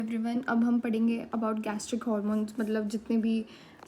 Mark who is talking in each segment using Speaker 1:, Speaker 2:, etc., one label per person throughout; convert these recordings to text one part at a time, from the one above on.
Speaker 1: Everyone, अब हम पढ़ेंगे अबाउट गैस्ट्रिक हार्मोन्स, मतलब जितने भी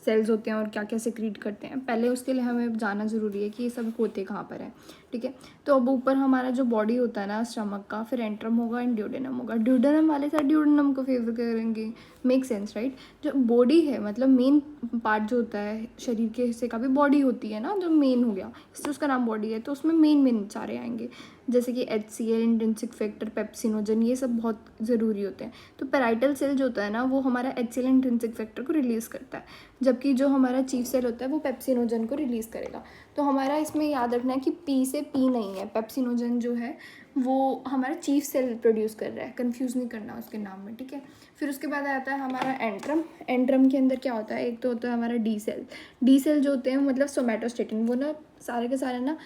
Speaker 1: सेल्स होते हैं और क्या क्या सिक्रीट करते हैं। पहले उसके लिए हमें जानना ज़रूरी है कि ये सब होते कहाँ पर है। ठीक है, तो अब ऊपर हमारा जो बॉडी होता है ना स्टमक का, फिर एंट्रम होगा एंड ड्यूडेनम होगा। ड्यूडेनम वाले साइड ड्यूडेनम को फेवर करेंगे, मेक सेंस राइट। जो बॉडी है मतलब मेन पार्ट जो होता है शरीर के हिस्से का भी बॉडी होती है ना, जो मेन हो गया इससे उसका नाम बॉडी है। तो उसमें मेन सारे आएंगे, जैसे कि HCl, इंट्रिंसिक फैक्टर, पेप्सिनोजन, ये सब बहुत ज़रूरी होते हैं। तो पेराइटल सेल जो होता है ना वो हमारा HCl इंट्रिंसिक फैक्टर को रिलीज़ करता है, जबकि जो हमारा चीफ सेल होता है वो पेप्सिनोजन को रिलीज़ करेगा। तो हमारा इसमें याद रखना है कि P से P नहीं है, पेप्सिनोजन जो है वो हमारा चीफ सेल प्रोड्यूस कर रहा है, कंफ्यूज नहीं करना उसके नाम में। ठीक है, फिर उसके बाद आता है हमारा एंट्रम। एंट्रम के अंदर क्या होता है, एक तो होता है हमारा डी सेल। डी सेल जो होते हैं मतलब सोमैटोस्टेटिन, वो ना सारे के सारे ना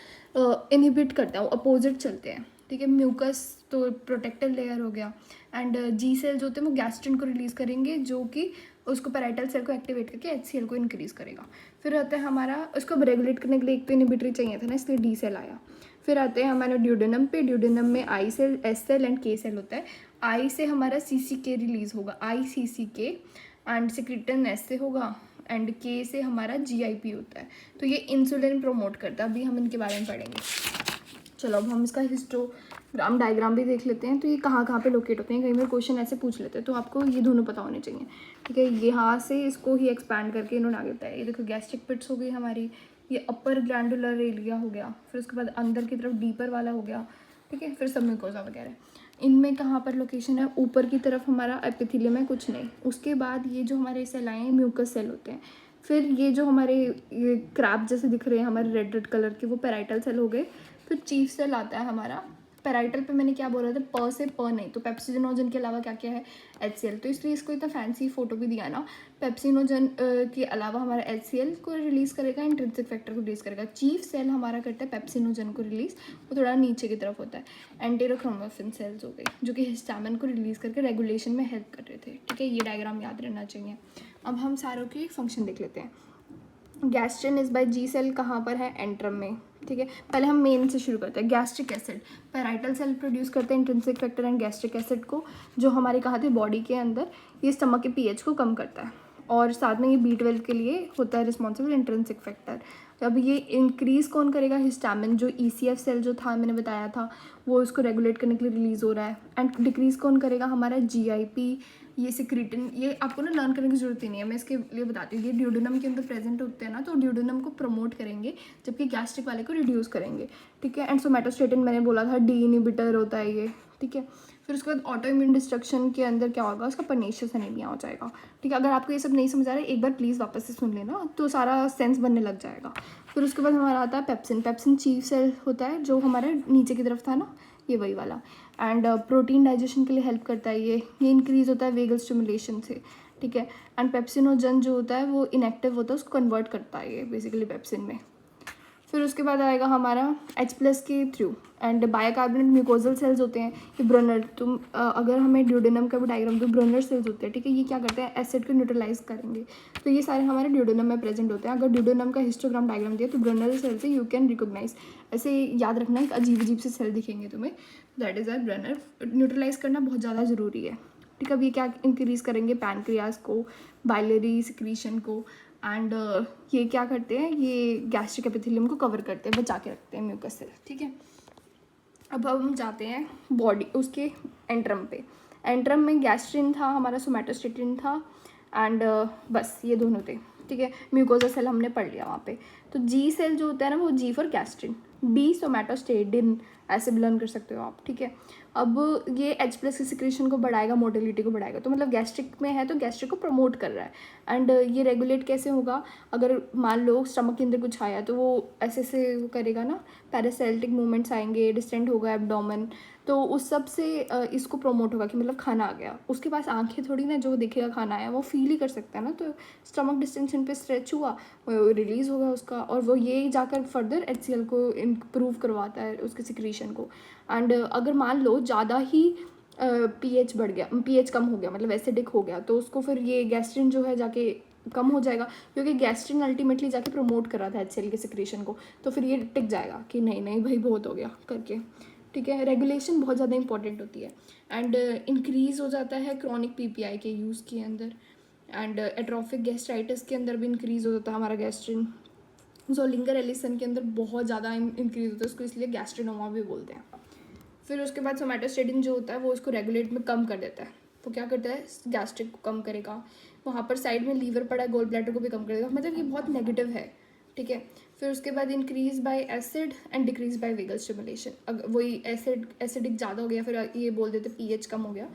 Speaker 1: इनहिबिट करता है, वो अपोजिट चलते हैं। ठीक है, म्यूकस तो प्रोटेक्टिव लेयर हो गया, एंड जी सेल जो होते हैं वो गैस्ट्रिन को रिलीज़ करेंगे, जो कि उसको पेराइटल सेल को एक्टिवेट करके HCl को इंक्रीज़ करेगा। फिर आता है हमारा, उसको रेगुलेट करने के लिए एक तो इनहिबिटरी चाहिए था ना, इसलिए डी सेल आया। फिर आते हैं हमारे ड्यूडेनम पे। ड्यूडेनम में आई सेल, एस सेल एंड के सेल होता है। आई से हमारा CCK रिलीज़ होगा, ICCK, एंड सिक्रिटन एस से होगा, एंड के से हमारा GIP होता है। तो ये इंसुलिन प्रोमोट करता है, अभी हम इनके बारे में पढ़ेंगे। चलो अब हम इसका हिस्टोग्राम डायग्राम भी देख लेते हैं। तो ये कहाँ कहाँ पे लोकेट होते हैं, कई बार क्वेश्चन ऐसे पूछ लेते हैं, तो आपको ये दोनों पता होने चाहिए। ठीक है, यहाँ से इसको ही एक्सपैंड करके इन्होंने आगे बताया। ये देखो गैस्ट्रिक पिट्स हो गई हमारी, ये अपर ग्लैंडुलर एरिया हो गया, फिर उसके बाद अंदर की तरफ डीपर वाला हो गया। ठीक है, फिर सब म्यूकोसा वगैरह। इनमें कहाँ पर लोकेशन है, ऊपर की तरफ हमारा एपिथेलियम है, कुछ नहीं। उसके बाद ये जो हमारे सेल आए हैं म्यूकस सेल होते हैं। फिर ये जो हमारे ये क्रैब जैसे दिख रहे हैं हमारे रेड कलर के, वो पेराइटल सेल हो गए। फिर चीफ सेल आता है हमारा। पेराइटल पे मैंने क्या बोला था, प से प नहीं, तो पेप्सिनोजन के अलावा क्या क्या है, HCl। तो इसलिए इसको इतना फैंसी फोटो भी दिया ना। पेप्सिनोजन के अलावा हमारा HCl को रिलीज़ करेगा, इंट्रिंसिक फैक्टर को रिलीज़ करेगा। चीफ सेल हमारा करता है पेप्सिनोजन को रिलीज़, वो थोड़ा नीचे की तरफ होता है। एंटेरोक्रोमोफिन सेल्स हो गए, जो कि हिस्टामिन को रिलीज़ करके रेगुलेशन में हेल्प कर रहे थे। ठीक है, ये डायग्राम याद रहना चाहिए। अब हम सारों के फंक्शन देख लेते हैं। Gastrin is by G cell कहाँ पर है, एंट्रम में। ठीक है, पहले हम मेन से शुरू करते हैं। Gastric acid, parietal cell produce करते हैं intrinsic factor and gastric acid को, जो हमारे कहाँ थे, बॉडी के अंदर। ये स्टमक के pH को कम करता है, और साथ में ये B12 के लिए होता है रिस्पॉन्सिबल, इंट्रिंसिक फैक्टर। अब ये इंक्रीज़ कौन करेगा, हिस्टामिन, जो ECF सेल जो था मैंने बताया था, वो इसको रेगुलेट करने के लिए रिलीज़ हो रहा है। एंड डिक्रीज़ कौन करेगा, हमारा GIP, ये सिक्रीटिन। ये आपको ना लर्न करने की जरूरत ही नहीं है, मैं इसके लिए बताती हूँ। ये ड्यूडेनम के अंदर प्रेजेंट होते हैं ना, तो ड्यूडेनम को प्रमोट करेंगे, जबकि गैस्ट्रिक वाले को रिड्यूस करेंगे। ठीक है, एंड सोमैटोस्टेटिन मैंने बोला था डी इनहिबिटर होता है ये। ठीक है, फिर उसके बाद ऑटो इम्यून डिस्ट्रक्शन के अंदर क्या होगा, उसका पर्नीशियस एनीमिया हो जाएगा। ठीक है, अगर आपको ये सब नहीं समझ आ रहा है एक बार प्लीज़ वापस से सुन लेना, तो सारा सेंस बनने लग जाएगा। फिर उसके बाद हमारा आता है पेप्सिन। पेप्सिन चीफ सेल होता है, जो हमारे नीचे की तरफ था ना, ये वही वाला। एंड प्रोटीन डाइजेशन के लिए हेल्प करता है ये इंक्रीज़ होता है वेगल स्टिमुलेशन से। ठीक है, एंड पेप्सिनोजन जो होता है वो इनएक्टिव होता है, उसको कन्वर्ट करता है ये बेसिकली पेप्सिन में। फिर उसके बाद आएगा हमारा H+ के through. And bicarbonate mucosal cells होते हैं, ये ब्रनर। तुम अगर हमें ड्यूडेनम का भी डायग्राम, तो ब्रनर सेल्स होते हैं। ठीक है, ये क्या करते हैं, एसिड को न्यूट्रलाइज करेंगे। तो ये सारे हमारे ड्यूडेनम में प्रेजेंट होते हैं। अगर ड्यूडेनम का हिस्टोग्राम डायग्राम दिया तो ब्रनर सेल से यू कैन रिकोगनाइज, ऐसे याद रखना, एक अजीब अजीब से सेल दिखेंगे तुम्हें, that is are Brunner. Neutralise करना बहुत ज़्यादा ज़रूरी है। ठीक है, अब ये क्या इंक्रीज़ करेंगे, पैनक्रियाज को, बाइलरी सिक्रीशन को, एंड ये क्या करते हैं, ये गैस्ट्रिक एपिथेलियम को कवर करते हैं, बचा के रखते हैं म्यूकस सेल। ठीक है, अब हम जाते हैं बॉडी उसके एंट्रम पे। एंट्रम में गैस्ट्रिन था हमारा, सोमैटोस्टेटिन था, एंड बस ये दोनों थे। ठीक है, म्यूकोजा सेल हमने पढ़ लिया वहाँ पे। तो जी सेल जो होता है ना, वो जी फॉर गैस्ट्रिन, डी सोमैटोस्टेटिन, ऐसे भी लर्न कर सकते हो आप। ठीक है, अब ये H+ की सिक्रेशन को बढ़ाएगा, मोटिलिटी को बढ़ाएगा, तो मतलब गैस्ट्रिक में है तो गैस्ट्रिक को प्रमोट कर रहा है। एंड ये रेगुलेट कैसे होगा, अगर मान लो स्टमक के अंदर कुछ आया तो वो ऐसे से वो करेगा ना, पैरासाइटिक मूवमेंट्स आएंगे, डिस्टेंट होगा एब्डोमेन, तो उस सब से इसको प्रमोट होगा कि मतलब खाना आ गया। उसके पास आंखें थोड़ी ना, जो देखेगा खाना आया वो फील ही कर सकता है ना, तो स्टमक डिस्टेंशन पे स्ट्रेच हुआ, वो रिलीज़ होगा उसका, और वो ये जाकर फर्दर HCl को इम्प्रूव करवाता है, उसके सिक्रीशन को। एंड अगर मान लो ज़्यादा ही pH बढ़ गया, pH कम हो गया, मतलब एसिडिक हो गया, तो उसको फिर ये गैस्ट्रिन जो है जाके कम हो जाएगा, क्योंकि गैस्ट्रिन अल्टीमेटली जाके प्रमोट कर रहा था HCl के सिक्रीशन को। तो फिर ये टिक जाएगा कि नहीं नहीं भाई बहुत हो गया करके। ठीक है। रेगुलेशन बहुत ज़्यादा इंपॉर्टेंट होती है। एंड इंक्रीज़ हो जाता है क्रॉनिक पीपीआई के यूज़ के अंदर। एंड एट्रोफिक गैस्ट्राइटिस के अंदर भी इंक्रीज़ हो जाता है हमारा गैस्ट्रिन। ज़ोलिंगर एलिसन के अंदर बहुत ज़्यादा इंक्रीज़ होता है, उसको इसलिए गैस्ट्रिनोमा भी बोलते हैं। फिर उसके बाद सोमैटोस्टेटिन जो होता है वो उसको रेगुलेट में कम कर देता है। वो क्या करता है, गैस्ट्रिक को कम करेगा। वहाँ पर साइड में लीवर पड़ा है, गोल ब्लैडर को भी कम करेगा। मतलब ये बहुत नेगेटिव है, ठीक है। फिर उसके बाद increase by acid and decrease by vagal stimulation. अगर वही एसिडिक ज़्यादा हो गया, फिर ये बोल देते पीएच कम हो गया,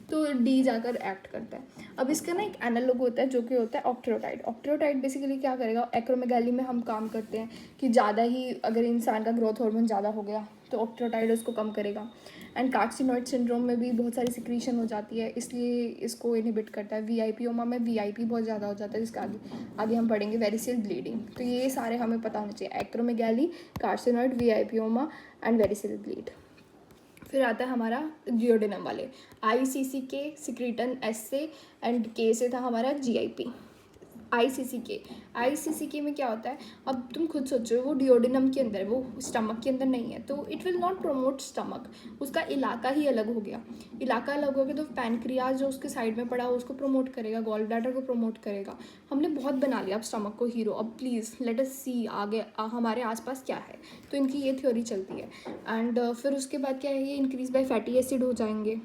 Speaker 1: तो डी जाकर एक्ट करता है। अब इसका ना एक एनालॉग होता है जो कि होता है ऑक्ट्रोटाइड। ऑक्ट्रोटाइड बेसिकली क्या करेगा, एक्रोमेगाली में हम काम करते हैं कि ज़्यादा ही अगर इंसान का ग्रोथ हार्मोन ज़्यादा हो गया तो ऑक्ट्रोटाइड उसको कम करेगा। एंड कार्सिनोइड सिंड्रोम में भी बहुत सारी सिक्रीशन हो जाती है, इसलिए इसको इनहिबिट करता है। वीआईपीओमा में वीआईपी बहुत ज़्यादा हो जाता है, जिसका आगे हम पढ़ेंगे वेरिसेल ब्लीडिंग। तो ये सारे हमें पता होने चाहिए, एक्रोमेगाली, कार्सिनोइड, वीआईपीओमा एंड वेरिसेल ब्लीड। फिर आता है हमारा जियोडिनम वाले, आईसीसी के, सिक्रीटन एस से, एंड के से था हमारा जीआईपी। आईसीसी के में क्या होता है, अब तुम खुद सोचो, वो डियोडिनम के अंदर, वो स्टमक के अंदर नहीं है, तो it will not promote stomach. उसका इलाका ही अलग हो गया। इलाका अलग हो गया तो पैनक्रियाज जो उसके साइड में पड़ा है उसको प्रमोट करेगा, गॉल ब्लैडर को प्रमोट करेगा। हमने बहुत बना लिया अब स्टमक को हीरो। अब प्लीज़ लेट अस सी आगे हमारे आसपास क्या है। तो इनकी ये थ्योरी चलती है। एंड फिर उसके बाद क्या है, ये इंक्रीज बाय फैटी एसिड हो जाएंगे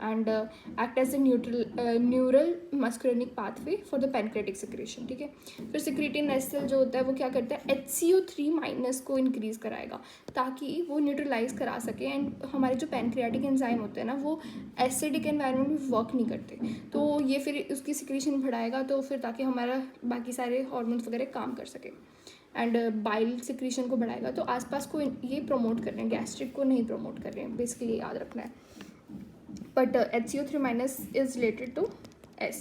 Speaker 1: and act as a neural muscarinic pathway for the pancreatic secretion, ठीक है। फिर सिक्रीटिन एसिड जो होता है वो क्या करता है, HCO3- को इंक्रीज कराएगा ताकि वो न्यूट्रलाइज करा सके। एंड हमारे जो पैनक्रियाटिक एंजाइम होते हैं ना, वो एसिडिक एनवायरनमेंट में वर्क नहीं करते, तो ये फिर उसकी सिक्रेशन बढ़ाएगा, तो फिर ताकि हमारा बाकी सारे हार्मोन्स वगैरह काम कर सके। एंड बाइल सिक्रेशन को बढ़ाएगा। तो आसपास को ये प्रमोट कर रहे हैं, गैस्ट्रिक को नहीं प्रमोट कर रहे हैं, बेसिकली याद रखना है। But HCO3- is related to S।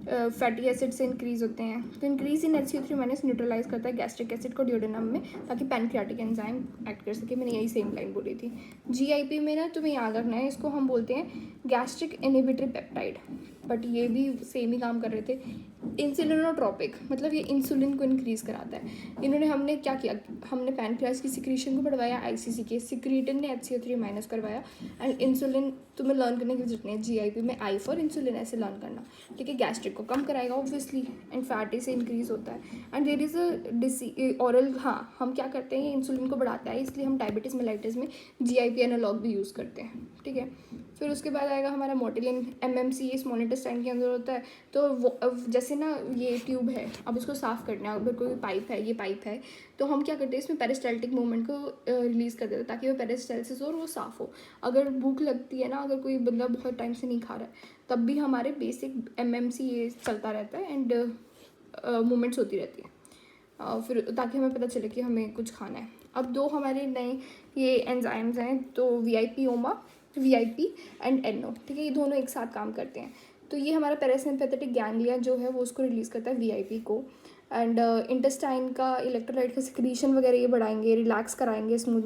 Speaker 1: Fatty acid से इंक्रीज होते हैं, तो इंक्रीज इन HCO3- न्यूट्रलाइज करता है गैस्ट्रिक एसिड को डियोडिनम में, ताकि पैनक्रियाटिक एंजाइम एक्ट कर सके। मैंने यही सेम लाइन बोली थी। जीआईपी में ना तुम्हें याद रखना है, इसको हम बोलते हैं गैस्ट्रिक इनहिबिटरी पेप्टाइड, बट ये भी सेम ही काम कर रहे थे। इंसुलिनोट्रोपिक, मतलब ये इंसुलिन को इंक्रीज कराता है। हमने क्या किया, हमने पैनक्रियाज की सिक्रीशन को बढ़वाया, आईसीसी के, सिक्रीटिन ने HCO3- करवाया। एंड इंसुलिन तुम्हें लर्न करने की जरूरत नहीं है, जीआईपी में आई फॉर इंसुलिन ऐसे लर्न करना, ठीक है। गैस्ट्रिक को कम कराएगा ऑब्वियसली, एंड फैटी से इंक्रीज होता है। And there is a oral, हाँ, हम क्या करते हैं, ये इंसुलिन को बढ़ाता है, इसलिए हम डायबिटीज़ मेलाइटिस में जीआईपी एनालॉग भी यूज़ करते हैं, ठीक है। फिर उसके बाद आएगा हमारा मोटिलिन, MMC, ये स्मॉल इंटेस्टाइन के अंदर होता है। तो वो जैसे ना ये ट्यूब है, अब इसको साफ़ करना है, अगर कोई पाइप है, ये पाइप है, तो हम क्या करते हैं, इसमें पेरिस्टाल्टिक मूवमेंट को रिलीज़ कर देते हैं ताकि वो पेरिस्टाल्सिस हो और वो साफ़ हो। अगर भूख लगती है ना, अगर कोई बंदा बहुत टाइम से नहीं खा रहा है, तब भी हमारे बेसिक MMC ये चलता रहता है एंड मूवमेंट्स होती रहती है, फिर ताकि हमें पता चले कि हमें कुछ खाना है। अब दो हमारे नए ये एंजाइम्स हैं, तो VIP एंड NO, ठीक है। ये दोनों एक साथ काम करते हैं। तो ये हमारा पैरासिम्पैथेटिक गैंग्लिया जो है वो उसको रिलीज़ करता है, VIP को। एंड इंटेस्टाइन का इलेक्ट्रोलाइट का सिक्रीशन वगैरह ये बढ़ाएंगे, रिलैक्स कराएंगे स्मूथ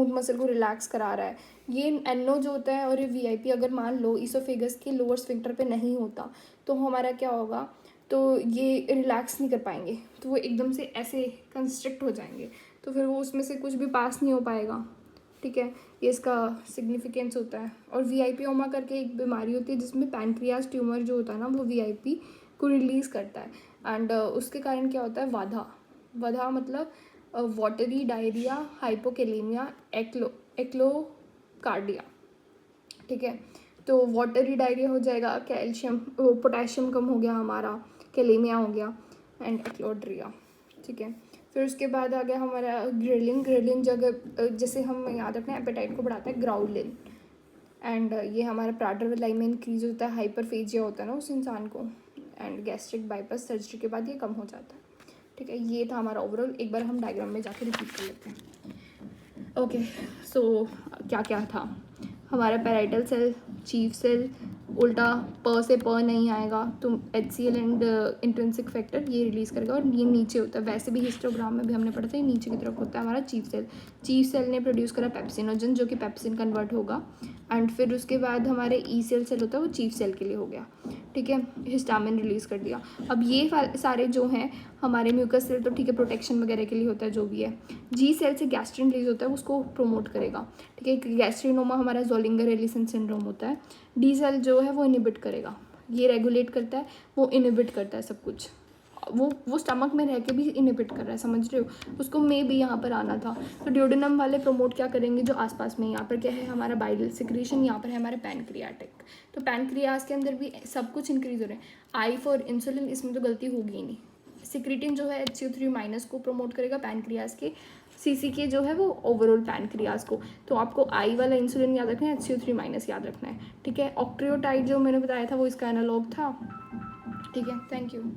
Speaker 1: मसल को रिलैक्स करा रहा है ये NO जो होता है। और ये VIP अगर मान लो ईसोफेगस के लोअर स्फिंक्टर पे नहीं होता, तो हमारा क्या होगा, तो ये रिलैक्स नहीं कर पाएंगे, तो वो एकदम से ऐसे कंस्ट्रिक्ट हो जाएंगे, तो फिर वो उसमें से कुछ भी पास नहीं हो पाएगा, ठीक है। ये इसका सिग्निफिकेंस होता है। और वीआईपीओमा करके एक बीमारी होती है जिसमें पैनक्रियाज ट्यूमर जो होता है ना, वो VIP को रिलीज़ करता है। एंड उसके कारण क्या होता है, वधा मतलब वाटरी डायरिया, हाइपोकेलेमिया, एक्लोकार्डिया, ठीक है। तो वाटरी डायरिया हो जाएगा, कैल्शियम पोटेशियम कम हो गया हमारा, कैलेमिया हो गया, एंड एक्लोड्रिया, ठीक है। फिर उसके बाद आ गया हमारा ग्रेलिन जगह, जैसे हम याद रखना है, एपेटाइट को बढ़ाता है ग्राउलिन। एंड ये हमारा प्राडर लाइन में इंक्रीज होता है, हाइपरफेजिया होता है ना उस इंसान को, एंड गैस्ट्रिक बाईपास सर्जरी के बाद ये कम हो जाता है, ठीक है। ये था हमारा ओवरऑल। एक बार हम डायग्राम में जाकर रिपीट कर लेते हैं। ओके, सो क्या क्या था हमारा, पैराइटल सेल, चीफ सेल, उल्टा प से प नहीं आएगा तो HCl एंड इंट्रिंसिक फैक्टर ये रिलीज़ करेगा, और ये नीचे होता है। वैसे भी हिस्टोग्राम में भी हमने पढ़ा था, ये नीचे की तरफ होता है हमारा चीफ सेल ने प्रोड्यूस करा पेप्सिनोजन, जो कि पेप्सिन कन्वर्ट होगा। एंड फिर उसके बाद हमारे ई सेल होता है, वो चीफ सेल के लिए हो गया, ठीक है, हिस्टामिन रिलीज़ कर दिया। अब ये सारे जो हैं हमारे म्यूकस सेल तो ठीक है प्रोटेक्शन वगैरह के लिए होता है जो भी है। जी सेल से गैस्ट्रिन रिलीज होता है, उसको प्रमोट करेगा, ठीक है। गैस्ट्रिनोमा हमारा ज़ोलिंगर एलिसन सिंड्रोम होता है। डी सेल जो है वो इनिबिट करेगा, ये रेगुलेट करता है, वो इनिबिट करता है सब कुछ। वो स्टमक में रह के भी इनिबिट कर रहा है, समझ रहे हो, उसको में भी यहाँ पर आना था। तो ड्यूडेनम वाले प्रमोट क्या करेंगे, जो आसपास में यहाँ पर क्या है हमारा बाइल सिक्रीशन, यहाँ पर है हमारे पैनक्रियाटिक। तो पैनक्रियाज के अंदर भी सब कुछ इंक्रीज हो रहे हैं। आई फॉर इंसुलिन, इसमें तो गलती होगी ही नहीं। सिक्रीटिन जो है HCO3- को प्रमोट करेगा पैनक्रियाज के, CCK जो है वो ओवरऑल पैनक्रियाज को। तो आपको आई वाला इंसुलिन याद रखना है, HCO3- याद रखना है, ठीक है। ऑक्ट्रियोटाइड जो मैंने बताया था वो इसका एनालॉग था, ठीक है। Thank you.